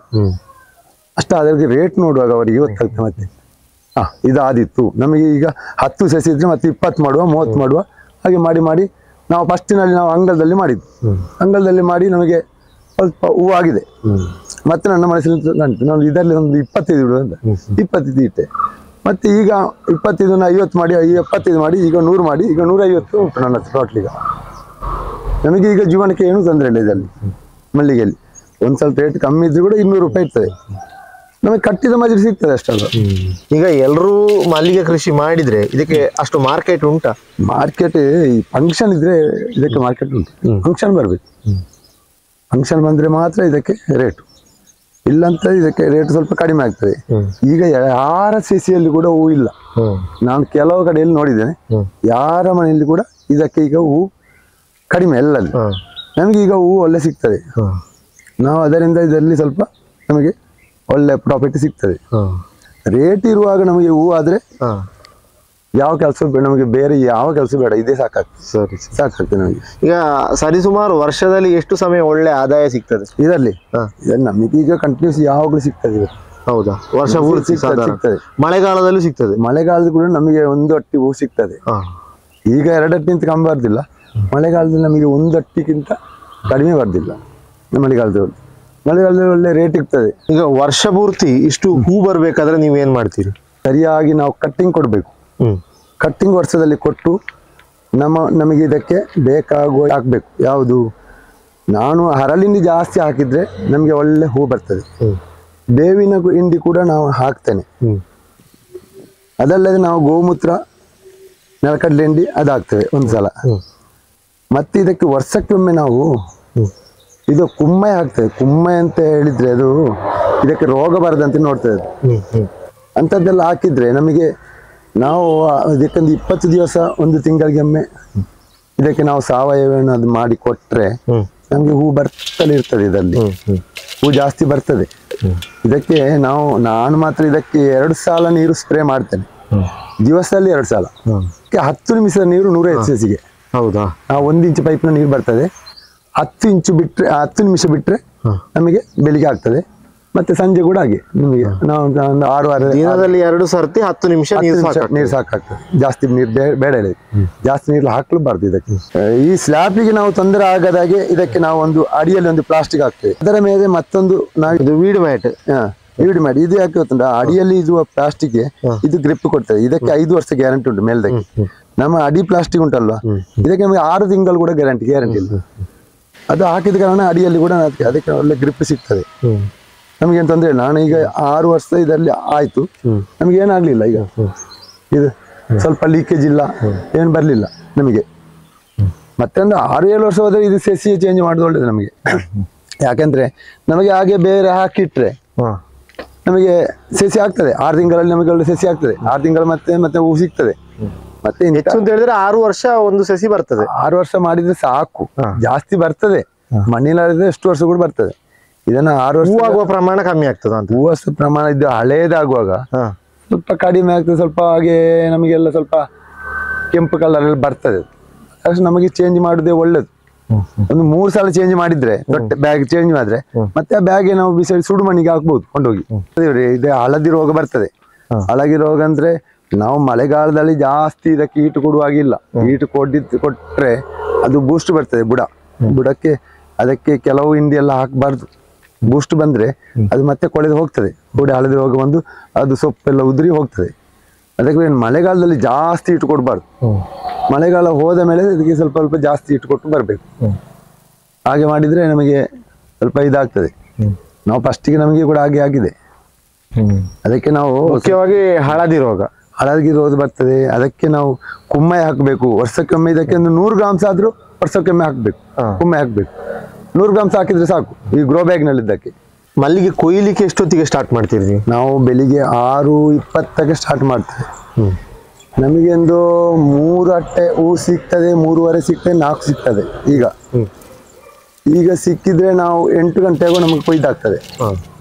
ಅಷ್ಟ ಅದಕ್ಕೆ ರೇಟ್ ನೋಡುವಾಗ ಅವರಿಗೆ ಗೊತ್ತಾಗ್ತದೆ. ಮತ್ತೆ ಇದಾದಿತ್ತು ನಮಗೆ, ಈಗ 10 ಸಸಿ ಇದ್ರೆ ಮತ್ತೆ 20 ಮಾಡುವ 30 ಮಾಡುವ, ಹಾಗೆ ಮಾಡಿ ಮಾಡಿ ನಾವು ಫಸ್ಟಿನಲ್ಲಿ ನಾವು ಅಂಗಳದಲ್ಲಿ ಮಾಡಿದ್ವಿ. ಅಂಗಳದಲ್ಲಿ ಮಾಡಿ ನಮಗೆ ಸ್ವಲ್ಪ ಹೂವಾಗಿದೆ. ಮತ್ತೆ ನನ್ನ ಮನಸ್ಸಿನಲ್ಲಿ ಕಾಣ್ತು ನಾನು ಇದರಲ್ಲಿ ಒಂದು 25 ಇಡುವ ಅಂತ 25 ಇಟ್ಟೆ. ಮತ್ತೆ ಈಗ 25 50 ಮಾಡಿ 75 ಮಾಡಿ ಈಗ 100 ಮಾಡಿ ಈಗ 150 ಉಂಟು ನನ್ನ ಹತ್ರ ಟೋಟಲ್. ಈಗ ನಮಗೆ ಈಗ ಜೀವನಕ್ಕೆ ಏನು ತೊಂದರೆ ಇಲ್ಲ. ಇದರಲ್ಲಿ ಮಲ್ಲಿಗೆಯಲ್ಲಿ ಒಂದು ಸ್ವಲ್ಪ ರೇಟ್ ಕಮ್ಮಿ ಇದ್ರೂ ಕೂಡ 200 ರೂಪಾಯಿ ಇರ್ತದೆ, ನಮಗೆ ಕಟ್ಟಿದ ಮಜೂರಿ ಸಿಗ್ತದೆ ಅಷ್ಟಲ್ಲ. ಈಗ ಎಲ್ಲರೂ ಮಲ್ಲಿಗೆ ಕೃಷಿ ಮಾಡಿದ್ರೆ ಇದಕ್ಕೆ ಅಷ್ಟು ಮಾರ್ಕೆಟ್ ಉಂಟಾ? ಮಾರ್ಕೆಟ್ ಈ ಫಂಕ್ಷನ್ ಇದ್ರೆ ಇದಕ್ಕೆ ಮಾರ್ಕೆಟ್ ಉಂಟು. ಫಂಕ್ಷನ್ ಬರ್ಬೇಕು, ಫಂಕ್ಷನ್ ಬಂದ್ರೆ ಮಾತ್ರ ಇದಕ್ಕೆ ರೇಟು, ಇಲ್ಲಂತ ಇದಕ್ಕೆ ರೇಟ್ ಸ್ವಲ್ಪ ಕಡಿಮೆ ಆಗ್ತದೆ. ಈಗ ಯಾರ ಸಸಿಯಲ್ಲಿ ಕೂಡ ಹೂ ಇಲ್ಲ. ನಾನು ಕೆಲವು ಕಡೆಯಲ್ಲಿ ನೋಡಿದ್ದೇನೆ, ಯಾರ ಮನೆಯಲ್ಲಿ ಕೂಡ ಇದಕ್ಕೆ ಈಗ ಹೂ ಕಡಿಮೆ ಎಲ್ಲಲ್ಲಿ. ನಮಗೆ ಈಗ ಹೂ ಒಳ್ಳೆ ಸಿಗ್ತದೆ, ನಾವು ಅದರಿಂದ ಇದರಲ್ಲಿ ಸ್ವಲ್ಪ ನಮಗೆ ಒಳ್ಳೆ ಪ್ರಾಫಿಟ್ ಸಿಗ್ತದೆ. ರೇಟ್ ಇರುವಾಗ ನಮಗೆ ಹೂ ಆದ್ರೆ ಯಾವ ಕೆಲಸ ನಮಗೆ ಬೇರೆ ಯಾವ ಕೆಲಸ ಬೇಡ, ಇದೇ ಸಾಕಾಗ್ತದೆ. ಸರಿ, ಸಾಕಾಗ್ತದೆ ನಮಗೆ. ಈಗ ಸರಿಸುಮಾರು ವರ್ಷದಲ್ಲಿ ಎಷ್ಟು ಸಮಯ ಒಳ್ಳೆ ಆದಾಯ ಸಿಗ್ತದೆ ಇದರಲ್ಲಿ? ನಮಗೆ ಈಗ ಕಂಟಿನ್ಯೂಸ್ ಯಾವಾಗಲೂ ಸಿಗ್ತದೆ. ಹೌದಾ? ವರ್ಷ ಪೂರ್ತಿ ಸಿಗ್ತದೆ. ಮಳೆಗಾಲದಲ್ಲೂ ಸಿಗ್ತದೆ? ಮಳೆಗಾಲದ ಕೂಡ ನಮಗೆ 1 ಅಟ್ಟಿ ಹೂ ಸಿಗ್ತದೆ. ಈಗ 2 ಅಟ್ಟಿಗಿಂತ ಕಮ್ಮಿ ಬರ್ದಿಲ್ಲ. ಮಳೆಗಾಲದಲ್ಲಿ ನಮಗೆ 1 ಅಟ್ಟಿಗಿಂತ ಕಡಿಮೆ ಬರ್ದಿಲ್ಲ. ಮಳೆಗಾಲದಲ್ಲಿ ಒಳ್ಳೆ ರೇಟ್ ಇರ್ತದೆ. ಈಗ ವರ್ಷ ಪೂರ್ತಿ ಇಷ್ಟು ಹೂ ಬರ್ಬೇಕಾದ್ರೆ ನೀವೇನ್ ಮಾಡ್ತೀರಿ? ಸರಿಯಾಗಿ ನಾವು ಕಟ್ಟಿಂಗ್ ಕೊಡ್ಬೇಕು. ಕಟ್ಟಿಂಗ್ ವರ್ಷದಲ್ಲಿ ಕೊಟ್ಟು ನಮಗೆ ಇದಕ್ಕೆ ಬೇಕಾಗುವ ಹಾಕ್ಬೇಕು. ಯಾವುದು? ನಾನು ಹರಳಿಂಡಿ ಜಾಸ್ತಿ ಹಾಕಿದ್ರೆ ನಮಗೆ ಒಳ್ಳೆ ಹೂ ಬರ್ತದೆ. ಬೇವಿನ ಹಿಂಡಿ ಕೂಡ ನಾವು ಹಾಕ್ತೇನೆ. ಅದಲ್ಲದೆ ನಾವು ಗೋಮೂತ್ರ, ನೆಲಕಡಲೆ ಹಿಂಡಿ ಅದು ಹಾಕ್ತೇವೆ ಒಂದ್ಸಲ. ಮತ್ತೆ ಇದಕ್ಕೆ ವರ್ಷಕ್ಕೊಮ್ಮೆ ನಾವು ಇದು ಕುಮ್ಮೆ ಹಾಕ್ತೇವೆ. ಕುಮ್ಮೆ ಅಂತ ಹೇಳಿದ್ರೆ ಅದು ಇದಕ್ಕೆ ರೋಗ ಬರದಂತೆ ನೋಡ್ತದೆ. ಅಂಥದ್ದೆಲ್ಲ ಹಾಕಿದ್ರೆ ನಮಗೆ ನಾವು ಇದಕ್ಕೊಂದು 20 ದಿವಸ 1 ತಿಂಗಳಿಗೊಮ್ಮೆ ಇದಕ್ಕೆ ನಾವು ಸಾವಯವ ಅದು ಮಾಡಿ ಕೊಟ್ರೆ ನಮಗೆ ಹೂ ಬರ್ತಲೇ ಇರ್ತದೆ. ಇದರಲ್ಲಿ ಹೂ ಜಾಸ್ತಿ ಬರ್ತದೆ. ಇದಕ್ಕೆ ನಾನು ಮಾತ್ರ ಇದಕ್ಕೆ 2 ಸಲ ನೀರು ಸ್ಪ್ರೇ ಮಾಡ್ತೇನೆ, ದಿವಸದಲ್ಲಿ 2 ಸಲ. 10 ನಿಮಿಷದ ನೀರು 105 ಸಸಿಗೆ. ಹೌದಾ? 1 ಇಂಚ್ ಪೈಪ್ನ ನೀರು ಬರ್ತದೆ. 10 ನಿಮಿಷ ಬಿಟ್ರೆ ನಮಗೆ ಬೆಳಿಗ್ಗೆ ಆಗ್ತದೆ. ಮತ್ತೆ ಸಂಜೆ ಕೂಡ ಹಾಗೆ ನಿಮಗೆ ನಾವು ಒಂದು 6 ದಿನದಲ್ಲಿ 2 ಸರ್ತಿ 10 ನಿಮಿಷ ನೀರು ಸಾಕಾಗ್ತದೆ. ಜಾಸ್ತಿ ನೀರು ಬೇಡ ಇಲ್ಲ, ಜಾಸ್ತಿ ನೀರು ಹಾಕಲೂಬಾರ್ದು ಇದಕ್ಕೆ. ಈ ಸ್ಲ್ಯಾಪಿಗೆ ನಾವು ತೊಂದರೆ ಆಗದಾಗೆ ಇದಕ್ಕೆ ನಾವು ಒಂದು ಅಡಿಯಲ್ಲಿ ಒಂದು ಪ್ಲಾಸ್ಟಿಕ್ ಹಾಕ್ತೇವೆ. ಅದರ ಮೇಲೆ ಮತ್ತೊಂದು ನಾವು ವೀಡ್ ಮ್ಯಾಟ್ ಇದು ಯಾಕೆ ಗೊತ್ತುಂಟ? ಅಡಿಯಲ್ಲಿ ಇರುವ ಪ್ಲಾಸ್ಟಿಕ್ ಇದು ಗ್ರಿಪ್ ಕೊಡ್ತದೆ. ಇದಕ್ಕೆ 5 ವರ್ಷ ಗ್ಯಾರಂಟಿ ಉಂಟು ಮೇಲ್ದಕ್ಕೆ. ನಮ್ಮ ಅಡಿ ಪ್ಲಾಸ್ಟಿಕ್ ಉಂಟಲ್ವಾ, ಇದಕ್ಕೆ ನಮಗೆ 6 ತಿಂಗಳು ಕೂಡ ಗ್ಯಾರಂಟಿ ಇಲ್ಲ. ಅದು ಹಾಕಿದ ಕಾರಣ ಅಡಿಯಲ್ಲಿ ಕೂಡ ಅದಕ್ಕೆ ಒಳ್ಳೆ ಗ್ರಿಪ್ ಸಿಗ್ತದೆ. ನಮಗೇನು ತೊಂದರೆ ಇಲ್ಲ. ನಾನು ಈಗ 6 ವರ್ಷ ಇದರಲ್ಲಿ ಆಯ್ತು, ನಮ್ಗೆ ಏನಾಗ್ಲಿಲ್ಲ. ಈಗ ಇದು ಸ್ವಲ್ಪ ಲೀಕೇಜ್ ಇಲ್ಲ, ಏನು ಬರ್ಲಿಲ್ಲ ನಮಗೆ. ಮತ್ತೆ ಒಂದು 6-7 ವರ್ಷ ಹೋದ್ರೆ ಇದು ಸಸಿ ಚೇಂಜ್ ಮಾಡೋದು ಒಳ್ಳೇದು ನಮಗೆ. ಯಾಕಂದ್ರೆ ನಮಗೆ ಹಾಗೆ ಬೇರೆ ಹಾಕಿಟ್ರೆ ನಮಗೆ ಸಸಿ ಆಗ್ತದೆ. 6 ತಿಂಗಳಲ್ಲಿ ನಮಗೆ ಒಳ್ಳೆ ಸಸಿ ಆಗ್ತದೆ. 6 ತಿಂಗಳು ಮತ್ತೆ ಹೂ ಸಿಗ್ತದೆ. ಮತ್ತೆ ಹೆಚ್ಚು ಅಂತ ಹೇಳಿದ್ರೆ 6 ವರ್ಷ ಒಂದು ಸಸಿ ಬರ್ತದೆ. 6 ವರ್ಷ ಮಾಡಿದ್ರೆ ಸಾಕು, ಜಾಸ್ತಿ ಬರ್ತದೆ. ಮಣ್ಣಿಲಾದ್ರೆ ಎಷ್ಟು ವರ್ಷ ಕೂಡ ಬರ್ತದೆ. ಇದನ್ನ 6 ವರ್ಷ ಹೂವಾಗುವ ಪ್ರಮಾಣ ಕಮ್ಮಿ ಆಗ್ತದೆ ಅಂತ. ಹೂವಷ್ಟು ಪ್ರಮಾಣ ಇದು ಹಳೇದಾಗುವಾಗ ಸ್ವಲ್ಪ ಕಡಿಮೆ ಆಗ್ತದೆ. ಸ್ವಲ್ಪ ಹಾಗೆ ನಮಗೆಲ್ಲ ಸ್ವಲ್ಪ ಕೆಂಪು ಕಲರ್ ಎಲ್ಲ ಬರ್ತದೆ. ಅಷ್ಟು ನಮಗೆ ಚೇಂಜ್ ಮಾಡುದೇ ಒಳ್ಳೇದು. ಒಂದು 3 ಸಲ ಚೇಂಜ್ ಮಾಡಿದ್ರೆ, ದೊಡ್ಡ ಬ್ಯಾಗ್ ಚೇಂಜ್ ಮಾಡಿದ್ರೆ ಮತ್ತೆ ಆ ಬ್ಯಾಗ್ ನಾವು ಬಿಸಿ ಸುಡು ಮಣ್ಣಿಗೆ ಹಾಕ್ಬಹುದು ಕೊಂಡೋಗಿ. ಇದೆ ಹಳದಿ ರೋಗ ಬರ್ತದೆ. ಹಳದಿ ರೋಗ ಅಂದ್ರೆ ನಾವು ಮಳೆಗಾಲದಲ್ಲಿ ಜಾಸ್ತಿ ಇದಕ್ಕೆ ಈಟು ಕೊಡುವಾಗಿಲ್ಲ. ಈಟು ಕೊಟ್ರೆ ಅದು ಬೂಸ್ಟ್ ಬರ್ತದೆ. ಬುಡಕ್ಕೆ ಅದಕ್ಕೆ ಕೆಲವು ಹಿಂಡಿ ಎಲ್ಲ ಹಾಕಬಾರ್ದು. ಬೂಸ್ಟ್ ಬಂದ್ರೆ ಅದು ಮತ್ತೆ ಕೊಳೆದು ಹೋಗ್ತದೆ. ಹಳದಿ ರೋಗ ಬಂದು ಅದು ಸೊಪ್ಪೆಲ್ಲ ಉದುರಿ ಹೋಗ್ತದೆ. ಅದಕ್ಕೆ ಮಳೆಗಾಲದಲ್ಲಿ ಜಾಸ್ತಿ ಇಟ್ಟು ಕೊಡಬಾರ್ದು. ಮಳೆಗಾಲ ಹೋದ ಮೇಲೆ ಅದಕ್ಕೆ ಸ್ವಲ್ಪ ಜಾಸ್ತಿ ಇಟ್ಟು ಕೊಟ್ಟು ಬರಬೇಕು. ಹಾಗೆ ಮಾಡಿದ್ರೆ ನಮಗೆ ಸ್ವಲ್ಪ ಇದಾಗ್ತದೆ. ನಾವು ಫಸ್ಟಿಗೆ ನಮಗೆ ಕೂಡ ಹಾಗೆ ಆಗಿದೆ. ಅದಕ್ಕೆ ನಾವು ಮುಖ್ಯವಾಗಿ ಹಳದಿ ರೋಸ್ ಬರ್ತದೆ, ಅದಕ್ಕೆ ನಾವು ಕುಮ್ಮೆ ಹಾಕಬೇಕು ವರ್ಷಕ್ಕೊಮ್ಮೆ. ಇದಕ್ಕೆ ಒಂದು 100 ಗ್ರಾಮ್ಸ್ ಆದ್ರೂ ವರ್ಷಕ್ಕೊಮ್ಮೆ ಹಾಕ್ಬೇಕು, ಕುಮ್ಮೆ ಹಾಕ್ಬೇಕು. 100 ಗ್ರಾಮ್ಸ್ ಹಾಕಿದ್ರೆ ಸಾಕು ಈ ಗ್ರೋ ಬ್ಯಾಗ್ ನಲ್ಲಿ ಇದ್ದಕ್ಕೆ. ಮಲ್ಲಿಗೆ ಕೊಯ್ಲಿಕ್ಕೆ ಎಷ್ಟೊತ್ತಿಗೆ ಸ್ಟಾರ್ಟ್ ಮಾಡ್ತೀರಿ ನೀವು? ನಾವು ಬೆಳಿಗ್ಗೆ 6:20ಕ್ಕೆ ಸ್ಟಾರ್ಟ್ ಮಾಡ್ತೇವೆ. ನಮಗೆ ಒಂದು 3 ಅಟ್ಟೆ ಹೂ ಸಿಗ್ತದೆ, 3:15 ಸಿಗ್ತದೆ, 4 ಸಿಗ್ತದೆ. ಈಗ ಸಿಕ್ಕಿದ್ರೆ ನಾವು 8 ಗಂಟೆಗೂ ನಮಗೆ ಕೊಯ್ದಾಗ್ತದೆ.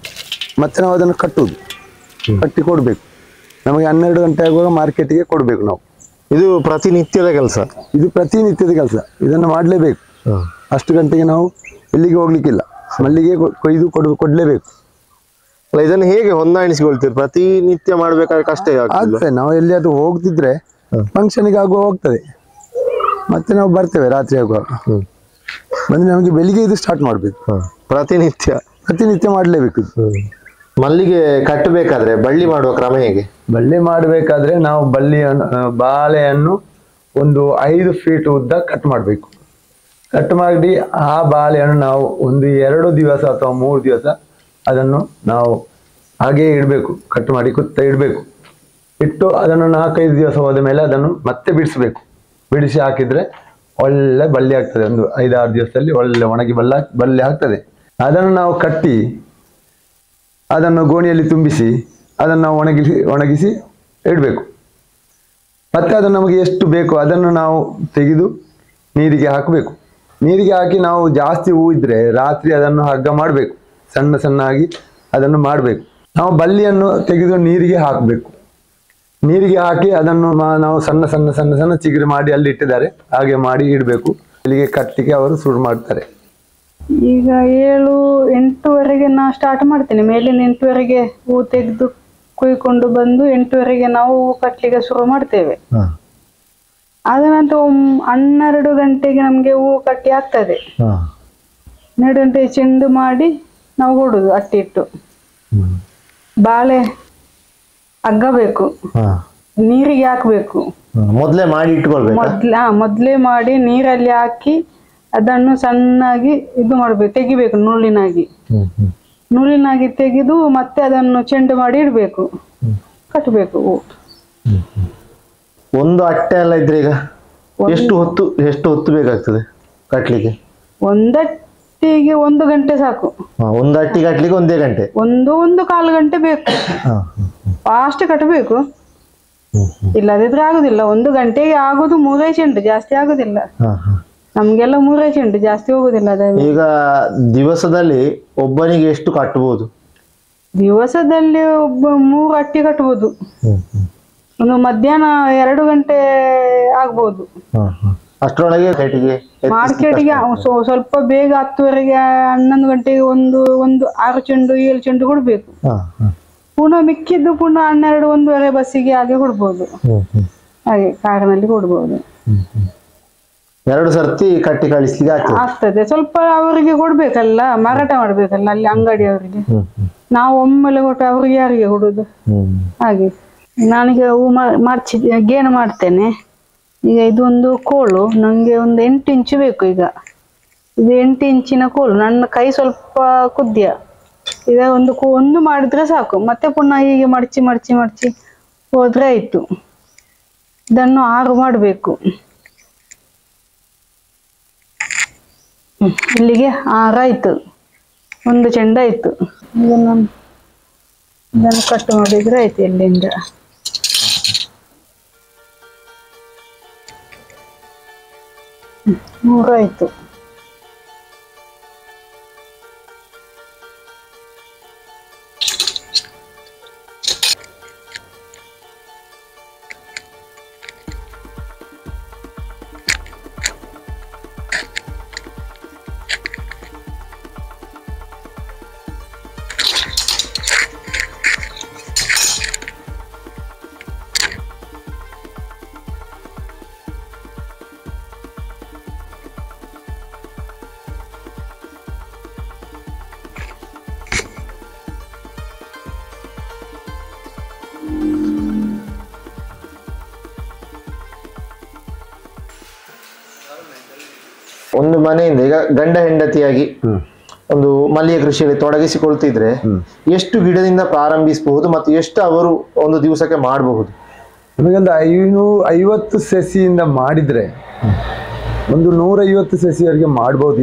ಮತ್ತೆ ನಾವು ಅದನ್ನು ಕಟ್ಟಿ ಕೊಡ್ಬೇಕು. ನಮಗೆ 12 ಗಂಟೆ ಆಗುವಾಗ ಮಾರ್ಕೆಟಿಗೆ ಕೊಡ್ಬೇಕು ನಾವು. ಇದು ಪ್ರತಿನಿತ್ಯದ ಕೆಲಸ? ಇದು ಪ್ರತಿನಿತ್ಯದ ಕೆಲಸ, ಇದನ್ನು ಮಾಡಲೇಬೇಕು. ಅಷ್ಟು ಗಂಟೆಗೆ ನಾವು ಎಲ್ಲಿಗೆ ಹೋಗ್ಲಿಕ್ಕಿಲ್ಲ, ಮಲ್ಲಿಗೆ ಕೊಯ್ದು ಕೊಡ್ಲೇಬೇಕು. ಅಲ್ಲ, ಇದನ್ನು ಹೇಗೆ ಹೊಂದಾಣಿಸಿಕೊಳ್ತೀರಿ? ಪ್ರತಿನಿತ್ಯ ಮಾಡ್ಬೇಕಾದ್ರೆ ಕಷ್ಟ ಆಗ್ತದೆ. ನಾವು ಎಲ್ಲಿಯಾದ್ರೂ ಹೋಗ್ತಿದ್ರೆ ಫಂಕ್ಷನ್ಗೆ ಆಗುವ ಹೋಗ್ತದೆ, ಮತ್ತೆ ನಾವು ಬರ್ತೇವೆ ರಾತ್ರಿ ಆಗುವಾಗ. ಬಂದ್ರೆ ನಮಗೆ ಬೆಳಿಗ್ಗೆ ಇದು ಸ್ಟಾರ್ಟ್ ಮಾಡ್ಬೇಕು. ಪ್ರತಿನಿತ್ಯ ಮಾಡಲೇಬೇಕು. ಮಲ್ಲಿಗೆ ಕಟ್ಟಬೇಕಾದ್ರೆ ಬಳ್ಳಿ ಮಾಡುವ ಕ್ರಮ ಹೇಗೆ? ಬಳ್ಳಿ ಮಾಡಬೇಕಾದ್ರೆ ನಾವು ಬಾಳೆಯನ್ನು ಒಂದು 5 ಫೀಟ್ ಉದ್ದ ಕಟ್ ಮಾಡಬೇಕು. ಕಟ್ ಮಾಡಿ ಆ ಬಾಳೆಯನ್ನು ನಾವು ಒಂದು 2 ದಿವಸ ಅಥವಾ 3 ದಿವಸ ಅದನ್ನು ನಾವು ಹಾಗೆ ಇಡಬೇಕು. ಕಟ್ ಮಾಡಿ ಕುತ್ತ ಇಡಬೇಕು. ಇಟ್ಟು ಅದನ್ನು 4-5 ದಿವಸ ಹೋದ ಮೇಲೆ ಅದನ್ನು ಮತ್ತೆ ಬಿಡಿಸ್ಬೇಕು. ಬಿಡಿಸಿ ಹಾಕಿದ್ರೆ ಒಳ್ಳೆ ಬಳ್ಳಿ ಆಗ್ತದೆ. ಒಂದು 5-6 ದಿವಸದಲ್ಲಿ ಒಳ್ಳೆ ಒಣಗಿ ಬಳ್ಳಿ ಆಗ್ತದೆ. ಅದನ್ನು ನಾವು ಕಟ್ಟಿ ಅದನ್ನು ಗೋಣಿಯಲ್ಲಿ ತುಂಬಿಸಿ ಅದನ್ನು ನಾವು ಒಣಗಿಸಿ ಇಡಬೇಕು. ಮತ್ತೆ ಅದನ್ನು ನಮಗೆ ಎಷ್ಟು ಬೇಕು ಅದನ್ನು ನಾವು ತೆಗೆದು ನೀರಿಗೆ ಹಾಕಬೇಕು. ನೀರಿಗೆ ಹಾಕಿ ನಾವು ಜಾಸ್ತಿ ಹೂ ಇದ್ರೆ ರಾತ್ರಿ ಅದನ್ನು ಹಗ್ಗ ಮಾಡಬೇಕು, ಸಣ್ಣಾಗಿ ಅದನ್ನು ಮಾಡಬೇಕು. ನಾವು ಬಳ್ಳಿಯನ್ನು ತೆಗೆದು ನೀರಿಗೆ ಹಾಕಬೇಕು. ನೀರಿಗೆ ಹಾಕಿ ಅದನ್ನು ನಾವು ಸಣ್ಣ ಚಿಗುರು ಮಾಡಿ ಅಲ್ಲಿ ಇಟ್ಟಿದ್ದಾರೆ, ಹಾಗೆ ಮಾಡಿ ಇಡಬೇಕು. ಇಲ್ಲಿಗೆ ಕಟ್ಟಲಿಕ್ಕೆ ಅವರು ಶುರು ಮಾಡ್ತಾರೆ. ಈಗ 7-8ವರೆಗೆ ನಾ ಸ್ಟಾರ್ಟ್ ಮಾಡ್ತೇನೆ. ಮೇಲಿನ 8ವರೆಗೆ ಹೂ ತೆಗೆದು ಕುಯ್ಕೊಂಡು ಬಂದು 8ವರೆಗೆ ನಾವು ಹೂ ಕಟ್ಟಲಿಕ್ಕೆ ಶುರು ಮಾಡ್ತೇವೆ. ಆದ ನಂತರ 12 ಗಂಟೆಗೆ ನಮ್ಗೆ ಹೂ ಕಟ್ಟಿ ಆಗ್ತದೆ. 12 ಗಂಟೆಗೆ ಚೆಂಡು ಮಾಡಿ ನಾವು ಕೊಡುದು ಅಟ್ಟಿಟ್ಟು. ಬಾಳೆ ಅಗ್ಗಬೇಕು, ನೀರಿಗೆ ಹಾಕ್ಬೇಕು. ಮೊದ್ಲೇ ಮಾಡಿ ಇಟ್ಕೊಳ್ಬೇಕು. ಮೊದ್ಲೇ ಮಾಡಿ ನೀರಲ್ಲಿ ಹಾಕಿ ಅದನ್ನು ಸಣ್ಣಾಗಿ ಇದು ಮಾಡ್ಬೇಕು, ತೆಗಿಬೇಕು. ನೂಲಿನಾಗಿ ತೆಗೆದು ಮತ್ತೆ ಅದನ್ನು ಚೆಂಡು ಮಾಡಿ ಇಡ್ಬೇಕು, ಕಟ್ಟಬೇಕು ಹೂ. ಒಂದು ಅಟ್ಟೆ ಎಲ್ಲ ಇದ್ರೆ ಈಗ ಎಷ್ಟು ಹೊತ್ತು ಬೇಕಾಗ್ತದೆ ಕಟ್ಲಿಕ್ಕೆ? ಒಂದಟ್ಟಿಗೆ 1 ಗಂಟೆ ಸಾಕು. ಒಂದು ಅಟ್ಟಿ ಕಟ್ಲಿಕ್ಕೆ 1 ಗಂಟೆ? 1-1.25 ಗಂಟೆ ಬೇಕು. ಫಾಸ್ಟ್ ಕಟ್ಟಬೇಕು, ಇಲ್ಲದಿದ್ರೆ ಆಗುದಿಲ್ಲ. 1 ಗಂಟೆಗೆ ಆಗುದು 3 ಚೆಂಡು, ಜಾಸ್ತಿ ಆಗುದಿಲ್ಲ. ನಮ್ಗೆಲ್ಲ 3 ಚೆಂಡು, ಜಾಸ್ತಿ ಹೋಗುದಿಲ್ಲ. ಈಗ ದಿವಸದಲ್ಲಿ ಒಬ್ಬನಿಗೆ ಎಷ್ಟು ಕಟ್ಟಬಹುದು? ದಿವಸದಲ್ಲಿ 3 ಅಟ್ಟಿ ಕಟ್ಟಬಹುದು. ಒಂದು ಮಧ್ಯಾಹ್ನ 2 ಗಂಟೆ ಆಗ್ಬಹುದು. ಅಷ್ಟರೊಳಗೆ ಮಾರ್ಕೆಟಿಗೆ ಸ್ವಲ್ಪ ಬೇಗ 10ವರೆಗೆ 11 ಗಂಟೆಗೆ ಒಂದು 6 ಚೆಂಡು 7 ಚೆಂಡು ಕೊಡ್ಬೇಕು. ಪುನಃ ಮಿಕ್ಕಿದ್ದು ಪುನಃ 12-1:30 ಬಸ್ಸಿಗೆ ಹಾಗೆ ಕೊಡ್ಬೋದು. ಹಾಗೆ ಕಾರಿನಲ್ಲಿ ಕೊಡ್ಬೋದು. 2 ಸರ್ತಿ ಕಟ್ಟಿ ಕಳಿಸ್ಲಿಕ್ಕೆ ಆಗ್ತದೆ. ಸ್ವಲ್ಪ ಅವರಿಗೆ ಕೊಡ್ಬೇಕಲ್ಲ, ಮಾರಾಟ ಮಾಡ್ಬೇಕಲ್ಲ ಅಲ್ಲಿ ಅಂಗಡಿಯವರಿಗೆ. ನಾವು ಒಮ್ಮೆಲೆ ಕೊಟ್ಟು ಅವ್ರಿಗೆ ಯಾರಿಗೆ ಕೊಡುದು? ಹಾಗೆ ನಾನೀಗ ಹೂ ಗೇಣು ಮಾಡ್ತೇನೆ. ಈಗ ಇದೊಂದು ಕೋಲು ನಂಗೆ ಒಂದು 8 ಇಂಚು ಬೇಕು. ಈಗ ಇದು 8 ಇಂಚಿನ ಕೋಲು. ನನ್ನ ಕೈ ಸ್ವಲ್ಪ ಕುದ್ಯ. ಈಗ ಒಂದು ಮಾಡಿದ್ರೆ ಸಾಕು. ಮತ್ತೆ ಪುನಃ ಹೀಗೆ ಮಡಚಿ ಹೋದ್ರೆ ಆಯ್ತು. ಇದನ್ನು 6 ಮಾಡಬೇಕು. ಇಲ್ಲಿಗೆ 6 ಆಯ್ತು. 1 ಚೆಂಡು ಆಯ್ತು. ಇದನ್ನು ಕಟ್ ಮಾಡಿದ್ರೆ ಆಯ್ತು. ಇಲ್ಲಿಂದ 3 ಆಯ್ತು. ಒಂದು ಮನೆಯಿಂದ ಈಗ ಗಂಡ ಹೆಂಡತಿಯಾಗಿ ಒಂದು ಮಲ್ಲಿಗೆ ಕೃಷಿಯಲ್ಲಿ ತೊಡಗಿಸಿಕೊಳ್ತಿದ್ರೆ ಎಷ್ಟು ಗಿಡದಿಂದ ಪ್ರಾರಂಭಿಸಬಹುದು ಮತ್ತು ಎಷ್ಟು ಅವರು ಒಂದು ದಿವಸಕ್ಕೆ ಮಾಡಬಹುದು? ನಮಗೊಂದು 550 ಸಸಿಯಿಂದ ಮಾಡಿದ್ರೆ ಒಂದು 150 ಸಸಿಯವರೆಗೆ ಮಾಡ್ಬೋದು.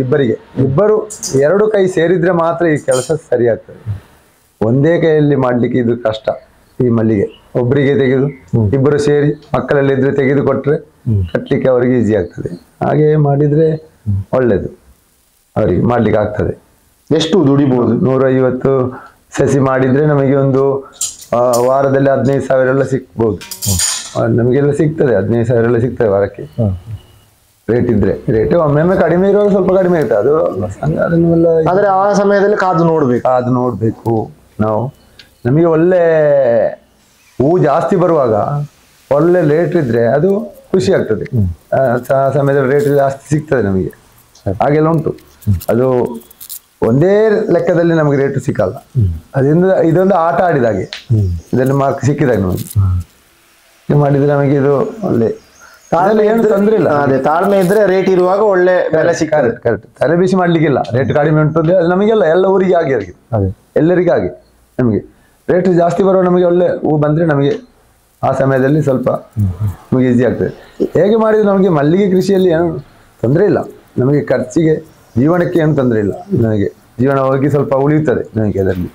ಇಬ್ಬರು 2 ಕೈ ಸೇರಿದ್ರೆ ಮಾತ್ರ ಈ ಕೆಲಸ ಸರಿ ಆಗ್ತದೆ. ಒಂದೇ ಕೈಯಲ್ಲಿ ಮಾಡ್ಲಿಕ್ಕೆ ಇದು ಕಷ್ಟ. ಈ ಮಲ್ಲಿಗೆ ಒಬ್ಬರಿಗೆ ತೆಗೆದು ಇಬ್ಬರು ಸೇರಿ ಮಕ್ಕಳಲ್ಲಿದ್ರೆ ತೆಗೆದು ಕೊಟ್ರೆ ಕಟ್ಲಿಕ್ಕೆ ಅವರಿಗೆ ಈಸಿ ಆಗ್ತದೆ. ಹಾಗೆ ಮಾಡಿದ್ರೆ ಒಳ್ಳೇದು, ಅವರಿಗೆ ಮಾಡ್ಲಿಕ್ಕೆ ಆಗ್ತದೆ. ಎಷ್ಟು ದುಡಿಬಹುದು? 150 ಸಸಿ ಮಾಡಿದ್ರೆ ನಮಗೆ ಒಂದು ವಾರದಲ್ಲಿ 15,000 ಎಲ್ಲ ಸಿಕ್ಬಹುದು. ನಮಗೆಲ್ಲ ಸಿಗ್ತದೆ, 15,000 ಎಲ್ಲ ಸಿಗ್ತದೆ ವಾರಕ್ಕೆ. ರೇಟ್ ಇದ್ರೆ, ರೇಟ್ ಒಮ್ಮೊಮ್ಮೆ ಕಡಿಮೆ ಇರುವಾಗ ಸ್ವಲ್ಪ ಕಡಿಮೆ ಇರ್ತದೆ. ಅದು ಅದನ್ನೆಲ್ಲ ಆದ್ರೆ ಆ ಸಮಯದಲ್ಲಿ ಕಾದು ನೋಡ್ಬೇಕು ನಾವು. ನಮಗೆ ಒಳ್ಳೆ ಹೂ ಜಾಸ್ತಿ ಬರುವಾಗ ಒಳ್ಳೆ ರೇಟ್ ಇದ್ರೆ ಅದು ಖುಷಿ ಆಗ್ತದೆ. ಆ ಸಮಯದಲ್ಲಿ ರೇಟ್ ಜಾಸ್ತಿ ಸಿಗ್ತದೆ ನಮಗೆ, ಹಾಗೆಲ್ಲ ಉಂಟು. ಅದು ಒಂದೇ ಲೆಕ್ಕದಲ್ಲಿ ನಮಗೆ ರೇಟ್ ಸಿಕ್ಕಲ್ಲ. ಅದರಿಂದ ಇದೊಂದು ಆಟ ಆಡಿದ ಹಾಗೆ, ಇದರಲ್ಲಿ ಮಾರ್ಕ್ ಸಿಕ್ಕಿದಾಗ ನಮಗೆ ಮಾಡಿದ್ರೆ ನಮಗೆ ಇದು ಒಳ್ಳೆ ಏನು ತೊಂದ್ರೆ ಇಲ್ಲ. ಅದೇ ತಾಳ್ಮೆ ಇದ್ರೆ ರೇಟ್ ಇರುವಾಗ ಒಳ್ಳೆ ಬೆಲೆ ಸಿಕ್ಕಾರೆ. ಕರೆಕ್ಟ್. ತಲೆ ಬಿಸಿ ಮಾಡ್ಲಿಕ್ಕಿಲ್ಲ, ರೇಟ್ ಕಡಿಮೆ ಉಂಟು ಅಂದ್ರೆ ಅದು ನಮಗೆಲ್ಲ ಎಲ್ಲ ಊರಿಗೆ ಆಗಿ ಎಲ್ಲರಿಗೂ ಆಗಿ. ನಮಗೆ ರೇಟ್ ಜಾಸ್ತಿ ಬರುವ ನಮಗೆ ಒಳ್ಳೆ ಹೂ ಬಂದ್ರೆ ನಮಗೆ ಆ ಸಮಯದಲ್ಲಿ ಸ್ವಲ್ಪ ನಮಗೆ ಈಸಿ ಆಗ್ತದೆ. ಹೇಗೆ ಮಾಡಿದ್ರೆ ನಮಗೆ ಮಲ್ಲಿಗೆ ಕೃಷಿಯಲ್ಲಿ ಏನು ತೊಂದರೆ ಇಲ್ಲ. ನಮಗೆ ಖರ್ಚಿಗೆ ಜೀವನಕ್ಕೆ ಏನು ತೊಂದರೆ ಇಲ್ಲ. ನನಗೆ ಜೀವನ ಹೋಗಿ ಸ್ವಲ್ಪ ಉಳಿಯುತ್ತದೆ ನನಗೆ ಅದರಲ್ಲಿ.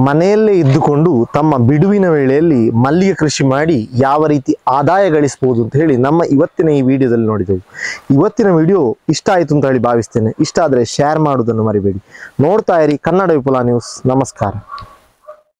ಮನೆಯಲ್ಲೇ ಇದ್ದುಕೊಂಡು ತಮ್ಮ ಬಿಡುವಿನ ವೇಳೆಯಲ್ಲಿ ಮಲ್ಲಿಗೆ ಕೃಷಿ ಮಾಡಿ ಯಾವ ರೀತಿ ಆದಾಯ ಗಳಿಸಬಹುದು ಅಂತ ಹೇಳಿ ನಮ್ಮ ಇವತ್ತಿನ ಈ ವಿಡಿಯೋದಲ್ಲಿ ನೋಡಿದೆವು. ಇವತ್ತಿನ ವಿಡಿಯೋ ಇಷ್ಟ ಆಯಿತು ಅಂತ ಹೇಳಿ ಭಾವಿಸ್ತೇನೆ. ಇಷ್ಟ ಆದರೆ ಶೇರ್ ಮಾಡುವುದನ್ನು ಮರಿಬೇಡಿ. ನೋಡ್ತಾ ಇರಿ ಕನ್ನಡ ವಿಪುಲ ನ್ಯೂಸ್. ನಮಸ್ಕಾರ.